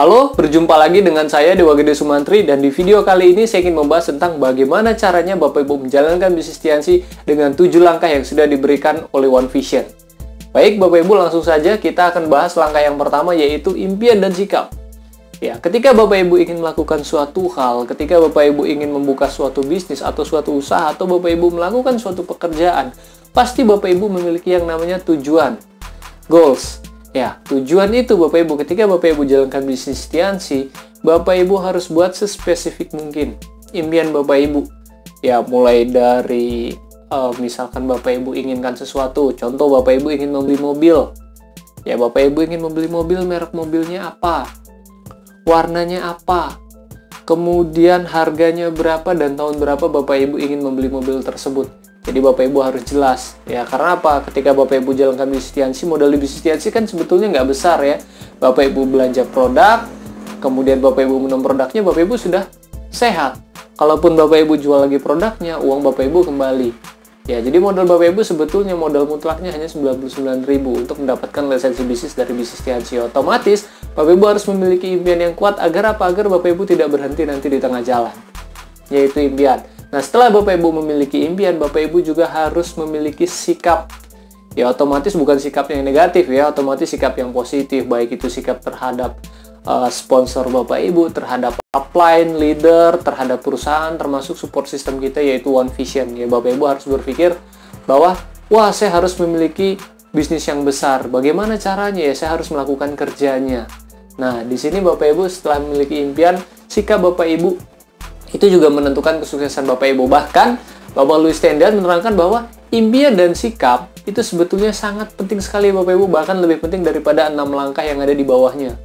Halo, berjumpa lagi dengan saya Dewa Gede Sumantri, dan di video kali ini saya ingin membahas tentang bagaimana caranya Bapak Ibu menjalankan bisnis Tiansi dengan 7 langkah yang sudah diberikan oleh One Vision. Baik Bapak Ibu, langsung saja kita akan bahas langkah yang pertama, yaitu impian dan sikap. Ya, ketika Bapak Ibu ingin melakukan suatu hal, ketika Bapak Ibu ingin membuka suatu bisnis atau suatu usaha, atau Bapak Ibu melakukan suatu pekerjaan, pasti Bapak Ibu memiliki yang namanya tujuan, goals. Ya, tujuan itu Bapak Ibu, ketika Bapak Ibu jalankan bisnis Tiansi, Bapak Ibu harus buat sespesifik mungkin impian Bapak Ibu. Ya, mulai dari misalkan Bapak Ibu inginkan sesuatu, contoh Bapak Ibu ingin membeli mobil. Ya, Bapak Ibu ingin membeli mobil, merek mobilnya apa? Warnanya apa? Kemudian harganya berapa dan tahun berapa Bapak Ibu ingin membeli mobil tersebut. Jadi Bapak Ibu harus jelas, ya, karena apa? Ketika Bapak Ibu jalankan bisnis Tiansi, modal di bisnis Tiansi kan sebetulnya nggak besar ya. Bapak Ibu belanja produk, kemudian Bapak Ibu minum produknya, Bapak Ibu sudah sehat. Kalaupun Bapak Ibu jual lagi produknya, uang Bapak Ibu kembali. Ya, jadi modal Bapak Ibu sebetulnya modal mutlaknya hanya 99.000 untuk mendapatkan lisensi bisnis dari bisnis Tiansi. Otomatis Bapak Ibu harus memiliki impian yang kuat agar apa? Agar Bapak Ibu tidak berhenti nanti di tengah jalan. Yaitu impian. Nah, setelah Bapak Ibu memiliki impian, Bapak Ibu juga harus memiliki sikap. Ya, otomatis bukan sikap yang negatif ya, otomatis sikap yang positif, baik itu sikap terhadap sponsor Bapak Ibu, terhadap upline, leader, terhadap perusahaan, termasuk support system kita yaitu One Vision. Ya, Bapak Ibu harus berpikir bahwa, wah, saya harus memiliki bisnis yang besar. Bagaimana caranya ya? Saya harus melakukan kerjanya. Nah, di sini Bapak Ibu setelah memiliki impian, sikap Bapak Ibu itu juga menentukan kesuksesan Bapak Ibu. Bahkan Bapak Louis Tendian menerangkan bahwa impian dan sikap itu sebetulnya sangat penting sekali Bapak Ibu, bahkan lebih penting daripada 6 langkah yang ada di bawahnya.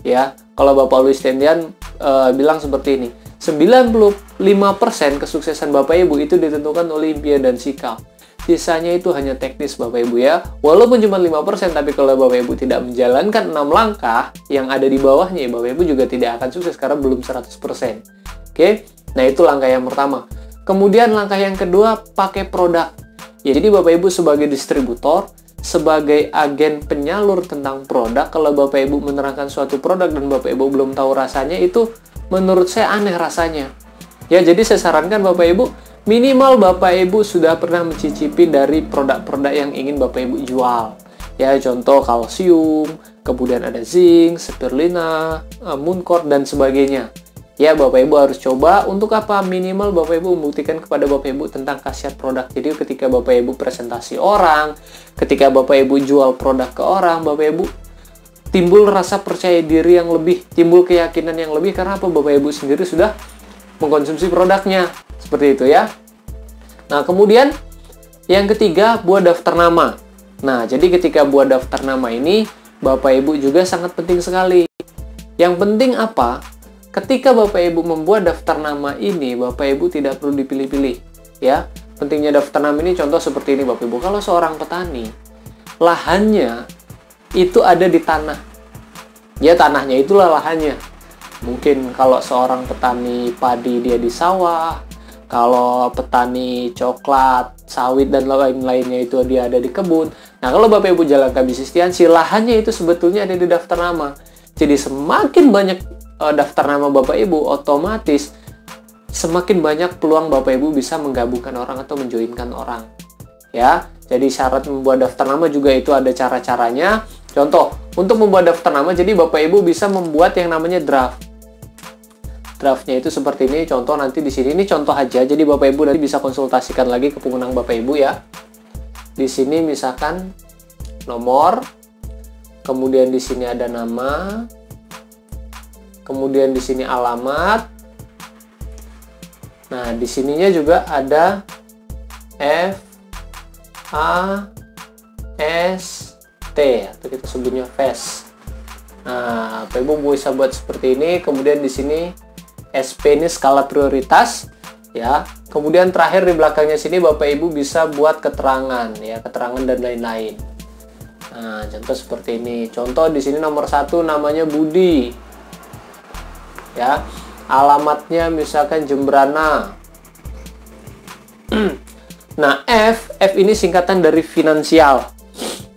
Ya, kalau Bapak Louis Tendian bilang seperti ini, 95% kesuksesan Bapak Ibu itu ditentukan oleh impian dan sikap. Sisanya itu hanya teknis Bapak Ibu ya. Walaupun cuma 5%, tapi kalau Bapak Ibu tidak menjalankan 6 langkah yang ada di bawahnya, Bapak Ibu juga tidak akan sukses karena belum 100%. Oke, nah itu langkah yang pertama. Kemudian langkah yang kedua, pakai produk. Ya, jadi Bapak Ibu sebagai distributor, sebagai agen penyalur tentang produk, kalau Bapak Ibu menerangkan suatu produk dan Bapak Ibu belum tahu rasanya, itu menurut saya aneh rasanya. Ya, jadi saya sarankan Bapak Ibu, minimal Bapak Ibu sudah pernah mencicipi dari produk-produk yang ingin Bapak Ibu jual. Ya, contoh kalsium, kemudian ada zinc, spirulina, mooncort, dan sebagainya. Ya, Bapak Ibu harus coba. Untuk apa? Minimal Bapak Ibu membuktikan kepada Bapak Ibu tentang khasiat produk. Jadi ketika Bapak Ibu presentasi orang, ketika Bapak Ibu jual produk ke orang, Bapak Ibu timbul rasa percaya diri yang lebih, timbul keyakinan yang lebih, karena apa? Bapak Ibu sendiri sudah mengkonsumsi produknya. Seperti itu ya. Nah, kemudian yang ketiga, buat daftar nama. Nah, jadi ketika buat daftar nama ini, Bapak Ibu juga sangat penting sekali. Yang penting apa? Ketika Bapak Ibu membuat daftar nama ini, Bapak Ibu tidak perlu dipilih-pilih. Ya, pentingnya daftar nama ini contoh seperti ini Bapak Ibu. Kalau seorang petani, lahannya itu ada di tanah. Ya, tanahnya itulah lahannya. Mungkin kalau seorang petani padi dia di sawah, kalau petani coklat, sawit, dan lain-lainnya itu dia ada di kebun. Nah, kalau Bapak Ibu jalankan bisnis Tiansi, lahannya itu sebetulnya ada di daftar nama. Jadi semakin banyak daftar nama Bapak Ibu, otomatis semakin banyak peluang Bapak Ibu bisa menggabungkan orang atau menjoinkan orang. Ya, jadi syarat membuat daftar nama juga itu ada cara-caranya. Contoh, untuk membuat daftar nama, jadi Bapak Ibu bisa membuat yang namanya draft. Draftnya itu seperti ini. Contoh nanti di sini, ini contoh aja. Jadi Bapak Ibu nanti bisa konsultasikan lagi ke pemenang Bapak Ibu ya. Di sini misalkan nomor, kemudian di sini ada nama, kemudian di sini alamat. Nah, di sininya juga ada F A S T atau kita sebutnya FAST. Nah, Bapak Ibu bisa buat seperti ini. Kemudian di sini SP ini skala prioritas ya. Kemudian terakhir di belakangnya sini Bapak Ibu bisa buat keterangan ya, keterangan dan lain-lain. Nah, contoh seperti ini. Contoh di sini nomor 1 namanya Budi. Ya, alamatnya misalkan Jembrana. Nah, F ini singkatan dari finansial.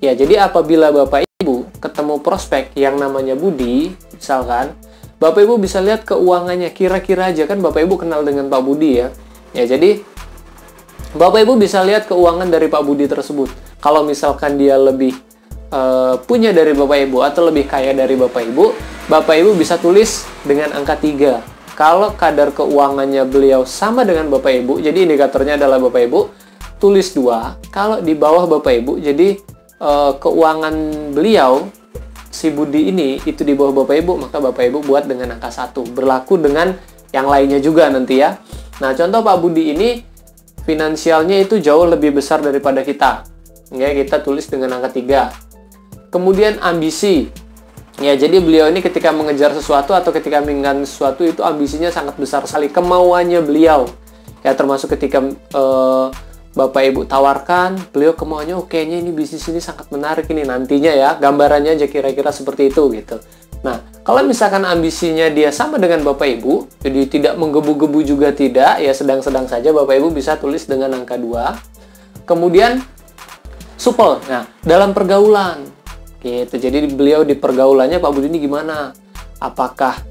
Ya, jadi apabila Bapak Ibu ketemu prospek yang namanya Budi, misalkan, Bapak Ibu bisa lihat keuangannya, kira-kira aja kan Bapak Ibu kenal dengan Pak Budi ya. Ya, jadi Bapak Ibu bisa lihat keuangan dari Pak Budi tersebut. Kalau misalkan dia lebih punya dari Bapak Ibu atau lebih kaya dari Bapak Ibu bisa tulis dengan angka 3. Kalau kadar keuangannya beliau sama dengan Bapak Ibu, jadi indikatornya adalah Bapak Ibu, tulis 2. Kalau di bawah Bapak Ibu, jadi keuangan beliau, si Budi ini, itu di bawah Bapak Ibu, maka Bapak Ibu buat dengan angka 1. Berlaku dengan yang lainnya juga nanti ya. Nah, contoh Pak Budi ini, finansialnya itu jauh lebih besar daripada kita. Ya, kita tulis dengan angka 3. Kemudian ambisi. Ya, jadi beliau ini ketika mengejar sesuatu atau ketika menginginkan sesuatu itu ambisinya sangat besar sekali. Kemauannya beliau. Ya, termasuk ketika Bapak Ibu tawarkan, beliau kemauannya, kayaknya ini bisnis ini sangat menarik ini nantinya ya. Gambarannya aja kira-kira seperti itu gitu. Nah, kalau misalkan ambisinya dia sama dengan Bapak Ibu, jadi tidak menggebu-gebu juga tidak, ya sedang-sedang saja, Bapak Ibu bisa tulis dengan angka 2. Kemudian supel. Nah, dalam pergaulan. Gitu. Jadi beliau di pergaulannya Pak Budi ini gimana? Apakah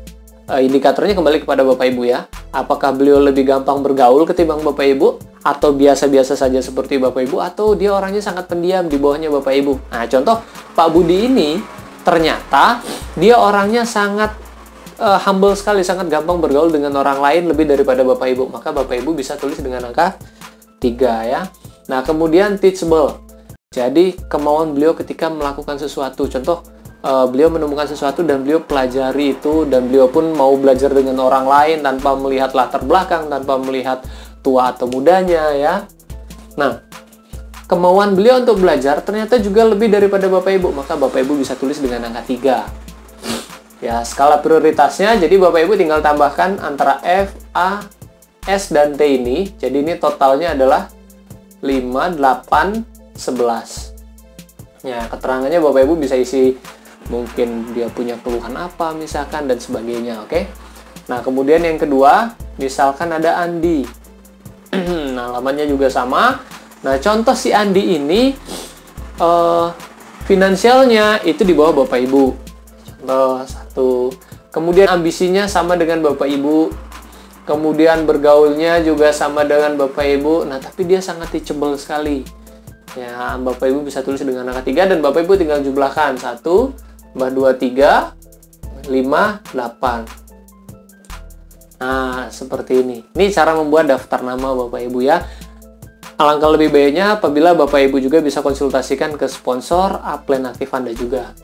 indikatornya kembali kepada Bapak Ibu ya? Apakah beliau lebih gampang bergaul ketimbang Bapak Ibu? Atau biasa-biasa saja seperti Bapak Ibu? Atau dia orangnya sangat pendiam di bawahnya Bapak Ibu? Nah, contoh Pak Budi ini ternyata dia orangnya sangat humble sekali, sangat gampang bergaul dengan orang lain lebih daripada Bapak Ibu. Maka Bapak Ibu bisa tulis dengan angka 3 ya. Nah, kemudian teachable. Jadi kemauan beliau ketika melakukan sesuatu, contoh beliau menemukan sesuatu dan beliau pelajari itu, dan beliau pun mau belajar dengan orang lain tanpa melihat latar belakang, tanpa melihat tua atau mudanya ya. Nah, kemauan beliau untuk belajar ternyata juga lebih daripada Bapak Ibu, maka Bapak Ibu bisa tulis dengan angka 3. Ya, skala prioritasnya, jadi Bapak Ibu tinggal tambahkan antara F, A, S, dan T ini. Jadi ini totalnya adalah 5, 8, 11. Ya, keterangannya Bapak Ibu bisa isi mungkin dia punya keluhan apa misalkan dan sebagainya, oke? Nah, kemudian yang kedua, misalkan ada Andi. Nah, alamatnya juga sama. Nah, contoh si Andi ini finansialnya itu di bawah Bapak Ibu. Contoh 1. Kemudian ambisinya sama dengan Bapak Ibu. Kemudian bergaulnya juga sama dengan Bapak Ibu. Nah, tapi dia sangat teachable sekali. Ya, Bapak Ibu bisa tulis dengan angka 3 dan Bapak Ibu tinggal jumlahkan 1, 2, 3, 5, 8. Nah, seperti ini. Ini cara membuat daftar nama Bapak Ibu ya. Alangkah lebih baiknya apabila Bapak Ibu juga bisa konsultasikan ke sponsor upline aktif Anda juga.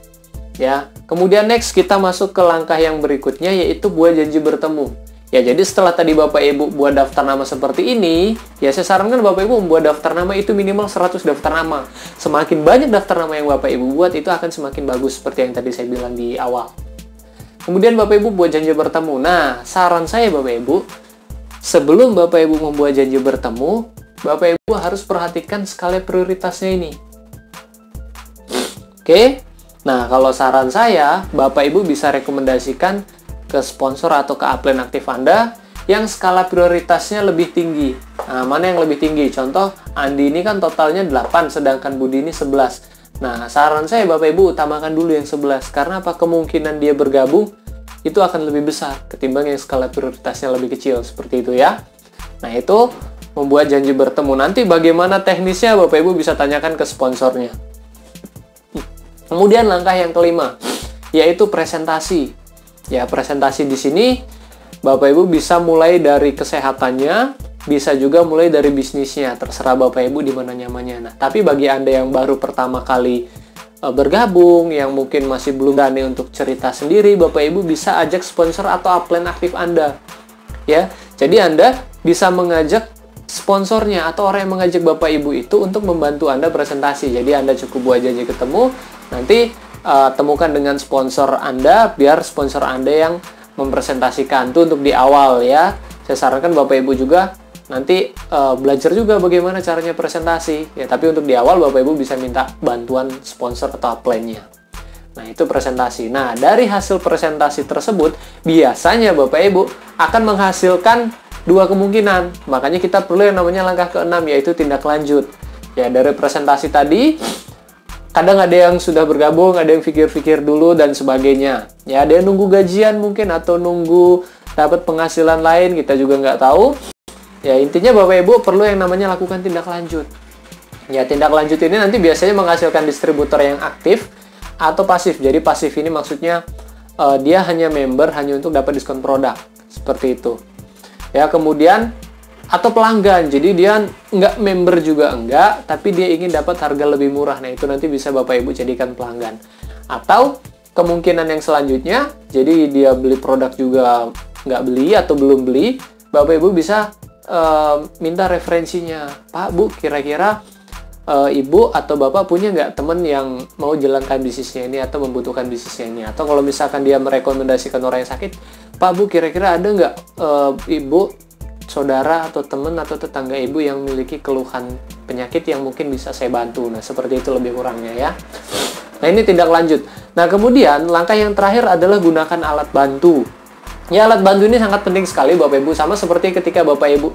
Ya. Kemudian next kita masuk ke langkah yang berikutnya, yaitu buat janji bertemu. Ya, jadi setelah tadi Bapak Ibu buat daftar nama seperti ini, ya saya sarankan Bapak Ibu membuat daftar nama itu minimal 100 daftar nama. Semakin banyak daftar nama yang Bapak Ibu buat, itu akan semakin bagus seperti yang tadi saya bilang di awal. Kemudian Bapak Ibu buat janji bertemu. Nah, saran saya Bapak Ibu, sebelum Bapak Ibu membuat janji bertemu, Bapak Ibu harus perhatikan skala prioritasnya ini. Oke? Nah, kalau saran saya, Bapak Ibu bisa rekomendasikan ke sponsor atau ke upline aktif Anda yang skala prioritasnya lebih tinggi. Nah, mana yang lebih tinggi? Contoh, Andi ini kan totalnya 8, sedangkan Budi ini 11. Nah, saran saya Bapak Ibu utamakan dulu yang 11. Karena apa? Kemungkinan dia bergabung itu akan lebih besar ketimbang yang skala prioritasnya lebih kecil. Seperti itu ya. Nah, itu membuat janji bertemu. Nanti bagaimana teknisnya Bapak Ibu bisa tanyakan ke sponsornya. Kemudian langkah yang kelima, yaitu presentasi. Ya, presentasi di sini Bapak Ibu bisa mulai dari kesehatannya, bisa juga mulai dari bisnisnya, terserah Bapak Ibu di mana nyamannya. Nah, tapi bagi Anda yang baru pertama kali bergabung, yang mungkin masih belum berani untuk cerita sendiri, Bapak Ibu bisa ajak sponsor atau upline aktif Anda. Ya, jadi Anda bisa mengajak sponsornya atau orang yang mengajak Bapak Ibu itu untuk membantu Anda presentasi. Jadi Anda cukup buat janji ketemu, nanti temukan dengan sponsor Anda, biar sponsor Anda yang mempresentasikan. Itu untuk di awal ya. Saya sarankan Bapak Ibu juga nanti belajar juga bagaimana caranya presentasi. Ya, tapi untuk di awal Bapak Ibu bisa minta bantuan sponsor atau upline-nya. Nah, itu presentasi. Nah, dari hasil presentasi tersebut, biasanya Bapak Ibu akan menghasilkan 2 kemungkinan. Makanya kita perlu yang namanya langkah ke-6, yaitu tindak lanjut. Ya, dari presentasi tadi, kadang ada yang sudah bergabung, ada yang pikir-pikir dulu dan sebagainya. Ya, ada yang nunggu gajian mungkin atau nunggu dapat penghasilan lain, kita juga nggak tahu. Ya, intinya Bapak Ibu perlu yang namanya lakukan tindak lanjut. Ya, tindak lanjut ini nanti biasanya menghasilkan distributor yang aktif atau pasif. Jadi pasif ini maksudnya dia hanya member hanya untuk dapat diskon produk. Seperti itu. Ya, kemudian atau pelanggan. Jadi dia nggak member juga enggak, tapi dia ingin dapat harga lebih murah. Nah, itu nanti bisa Bapak Ibu jadikan pelanggan. Atau kemungkinan yang selanjutnya, jadi dia beli produk juga nggak beli atau belum beli, Bapak Ibu bisa minta referensinya. Pak, Bu, kira-kira Ibu atau Bapak punya nggak teman yang mau jalankan bisnisnya ini atau membutuhkan bisnisnya ini? Atau kalau misalkan dia merekomendasikan orang yang sakit, Pak, Bu, kira-kira ada nggak Ibu, saudara atau teman atau tetangga Ibu yang memiliki keluhan penyakit yang mungkin bisa saya bantu? Nah, seperti itu lebih kurangnya ya. Nah, ini tindak lanjut. Nah, kemudian langkah yang terakhir adalah gunakan alat bantu. Ya, alat bantu ini sangat penting sekali Bapak Ibu, sama seperti ketika Bapak Ibu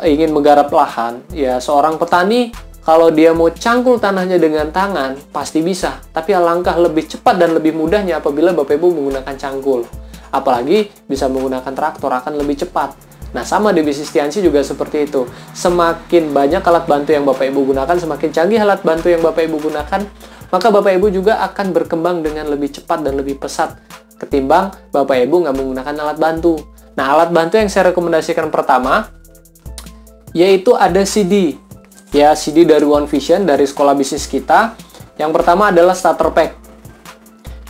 ingin menggarap lahan. Ya, seorang petani kalau dia mau cangkul tanahnya dengan tangan pasti bisa, tapi alangkah lebih cepat dan lebih mudahnya apabila Bapak Ibu menggunakan cangkul. Apalagi bisa menggunakan traktor, akan lebih cepat. Nah, sama di bisnis Tiansi juga seperti itu. Semakin banyak alat bantu yang Bapak Ibu gunakan, semakin canggih alat bantu yang Bapak Ibu gunakan, maka Bapak Ibu juga akan berkembang dengan lebih cepat dan lebih pesat ketimbang Bapak Ibu nggak menggunakan alat bantu. Nah, alat bantu yang saya rekomendasikan pertama yaitu ada CD. Ya, CD dari One Vision, dari sekolah bisnis kita. Yang pertama adalah starter pack.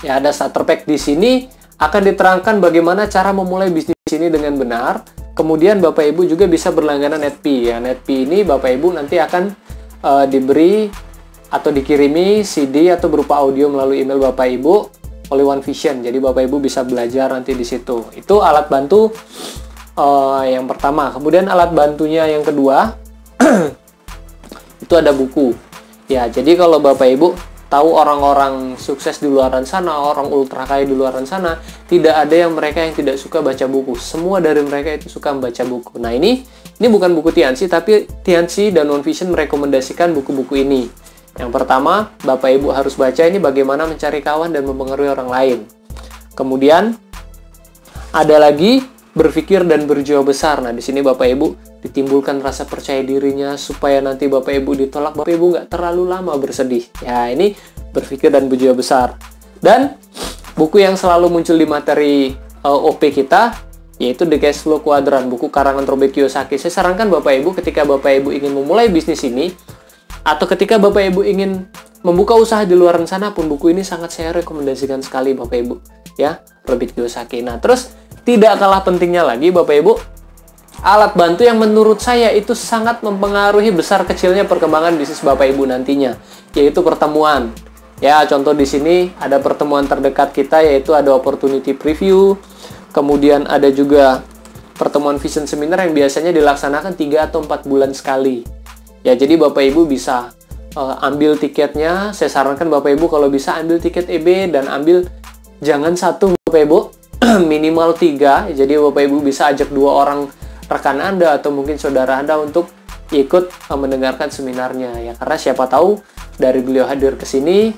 Ya, ada starter pack di sini akan diterangkan bagaimana cara memulai bisnis ini dengan benar. Kemudian Bapak Ibu juga bisa berlangganan Netpi. Ya, Netpi ini Bapak Ibu nanti akan diberi atau dikirimi CD atau berupa audio melalui email Bapak Ibu oleh One Vision. Jadi Bapak Ibu bisa belajar nanti di situ. Itu alat bantu yang pertama. Kemudian alat bantunya yang kedua itu ada buku. Ya, jadi kalau Bapak Ibu tahu orang-orang sukses di luar sana, orang ultra kaya di luar sana, tidak ada yang mereka yang tidak suka baca buku. Semua dari mereka itu suka membaca buku. Nah, ini bukan buku Tiansi, tapi Tiansi dan One Vision merekomendasikan buku-buku ini. Yang pertama, Bapak Ibu harus baca ini bagaimana mencari kawan dan mempengaruhi orang lain. Kemudian ada lagi berpikir dan berjiwa besar. Nah, di sini Bapak Ibu ditimbulkan rasa percaya dirinya supaya nanti Bapak Ibu ditolak, Bapak Ibu nggak terlalu lama bersedih. Ya, ini berpikir dan berjiwa besar. Dan buku yang selalu muncul di materi OP kita yaitu The Cash Flow Quadrant, buku karangan Robert Kiyosaki. Saya sarankan Bapak Ibu ketika Bapak Ibu ingin memulai bisnis ini atau ketika Bapak Ibu ingin membuka usaha di luar sana pun, buku ini sangat saya rekomendasikan sekali Bapak Ibu. Ya, Robert Kiyosaki. Nah, terus tidak kalah pentingnya lagi Bapak Ibu, alat bantu yang menurut saya itu sangat mempengaruhi besar kecilnya perkembangan bisnis Bapak Ibu nantinya, yaitu pertemuan. Ya, contoh di sini ada pertemuan terdekat kita yaitu ada opportunity preview, kemudian ada juga pertemuan vision seminar yang biasanya dilaksanakan 3 atau 4 bulan sekali. Ya, jadi Bapak Ibu bisa ambil tiketnya. Saya sarankan Bapak Ibu kalau bisa ambil tiket EB dan ambil jangan satu Bapak Ibu, minimal 3. Jadi Bapak Ibu bisa ajak 2 orang rekan Anda atau mungkin saudara Anda untuk ikut mendengarkan seminarnya ya, karena siapa tahu dari beliau hadir ke sini,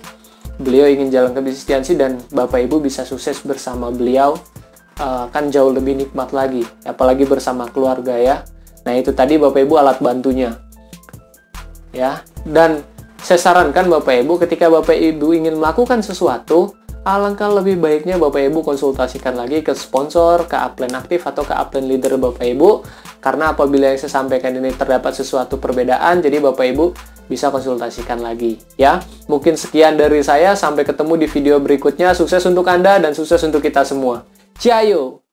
beliau ingin jalankan bisnis Tiansi dan Bapak Ibu bisa sukses bersama beliau, kan jauh lebih nikmat lagi, apalagi bersama keluarga ya. Nah, itu tadi Bapak Ibu alat bantunya. Ya, dan saya sarankan Bapak Ibu ketika Bapak Ibu ingin melakukan sesuatu, alangkah lebih baiknya Bapak Ibu konsultasikan lagi ke sponsor, ke upline aktif atau ke upline leader Bapak Ibu, karena apabila yang saya sampaikan ini terdapat sesuatu perbedaan, jadi Bapak Ibu bisa konsultasikan lagi ya. Mungkin sekian dari saya, sampai ketemu di video berikutnya. Sukses untuk Anda dan sukses untuk kita semua. Ciao.